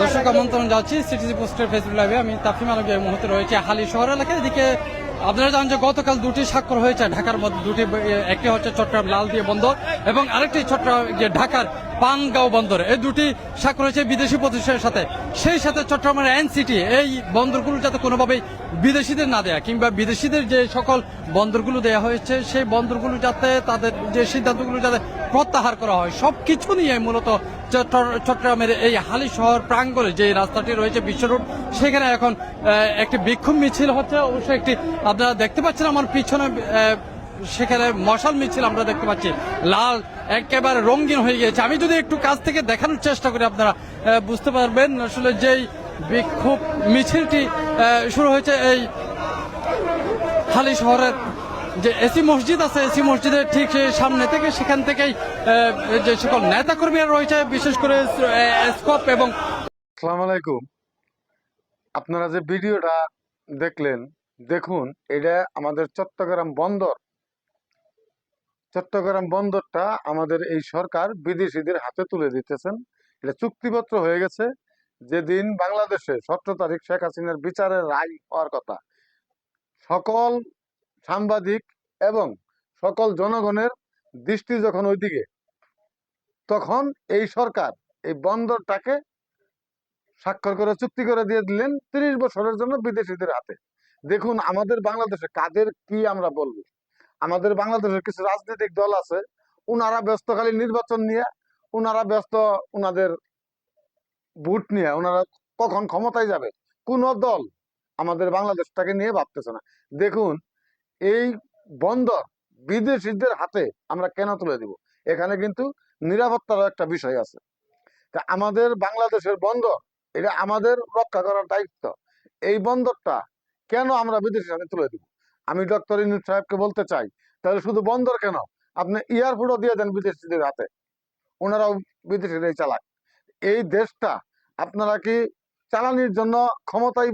দর্শক আমন্ত্রণ যাচ্ছি সিটিজি পোস্টের ফেসবুক লাইভে। আমি তাফিম আলম এই মুহূর্তে রয়েছে হালি শহর এলাকায়। এদিকে আপনারা জানেন যে গতকাল দুটি স্বাক্ষর হয়েছে ঢাকার মধ্যে, দুটি, একটি হচ্ছে চট্টগ্রাম লালদিয়া বন্দর এবং আরেকটি চট্টগ্রাম ঢাকার পানগাঁও বন্দর। এই দুটি স্বাক্ষর হয়েছে বিদেশি প্রতিষ্ঠানের সাথে। সেই সাথে চট্টগ্রামের এনসিটি এই বন্দরগুলো যাতে কোনোভাবেই বিদেশিদের না দেয়া কিংবা বিদেশিদের যে সকল বন্দরগুলো দেয়া হয়েছে সেই বন্দরগুলো যাতে তাদের যে সিদ্ধান্তগুলো যাতে প্রত্যাহার করা হয়, সবকিছু নিয়ে মূলত চট্টগ্রামের এই হালি শহর প্রাঙ্গণে যে রাস্তাটি রয়েছে বিশ্ব রোড, সেখানে এখন একটি বিক্ষোভ মিছিল হচ্ছে। অবশ্যই একটি আপনারা দেখতে পাচ্ছেন আমার পিছনে, সেখানে মশাল মিছিল আমরা দেখতে পাচ্ছি, লাল একেবারে রঙিন হয়ে গিয়েছে। আমি যদি একটু কাছ থেকে দেখানোর চেষ্টা করি আপনারা বুঝতে পারবেন আসলে যেই বিক্ষোভ মিছিলটি শুরু হয়েছে এই হালি শহরের যে এসি মসজিদ আছে, এসি মসজিদের ঠিক সামনে থেকে, সেখান থেকেই যে সকল নেতা কর্মীরা রয়েছে, বিশেষ করে স্কপ এবং আসসালামু আলাইকুম। আপনারা যে ভিডিওটা দেখলেন, দেখুন এটা আমাদের চট্টগ্রাম বন্দর। চট্টগ্রাম বন্দরটা আমাদের এই সরকার বিদেশিদের হাতে তুলে দিতেছেন। এটা চুক্তিপত্র হয়ে গেছে। যেদিন বাংলাদেশে 17 তারিখ শেখ হাসিনার বিচারের রায় হওয়ার কথা, সকল সাংবাদিক এবং সকল জনগণের দৃষ্টি যখন ওইদিকে, তখন এই সরকার এই বন্দরটাকে স্বাক্ষর করে চুক্তি করে দিয়ে দিলেন 30 বছরের জন্য বিদেশিদের হাতে। দেখুন আমাদের বাংলাদেশে কাদের কি আমরা বলবো, আমাদের বাংলাদেশের কিছু রাজনৈতিক দল আছে, উনারা ব্যস্ত খালি নির্বাচন নিয়ে, উনারা ব্যস্ত উনাদের ভোট নিয়ে, উনারা কখন ক্ষমতায় যাবে কোন দল আমাদের বাংলাদেশটাকে নিয়ে ভাবতেছে না। দেখুন এই বন্দর বিদেশিদের হাতে আমরা কেন তুলে দিব, এখানে কিন্তু নিরাপত্তার একটা বিষয় আছে। তা আমাদের বাংলাদেশের বন্দর, এটা আমাদের রক্ষা করার দায়িত্ব। এই বন্দরটা কেন আমরা বিদেশের হাতে তুলে দিব? আমি ডক্টর ইউনূস সাহেবকে বলতে চাই, তাহলে শুধু বন্দর কেন, আপনি এয়ারপোর্টও দিয়ে দেন বিদেশিদের হাতে, ওনারাও বিদেশিরাই চালায়। এই দেশটা আপনারা কি চালানির জন্য ক্ষমতায়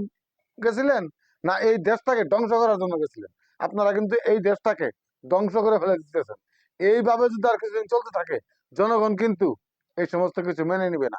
গেছিলেন, না এই দেশটাকে ধ্বংস করার জন্য গেছিলেন? আপনারা কিন্তু এই দেশটাকে ধ্বংস করে ফেলে দিতেছেন। এইভাবে যদি আর কিছুদিন চলতে থাকে, জনগণ কিন্তু এই সমস্ত কিছু মেনে নিবে না।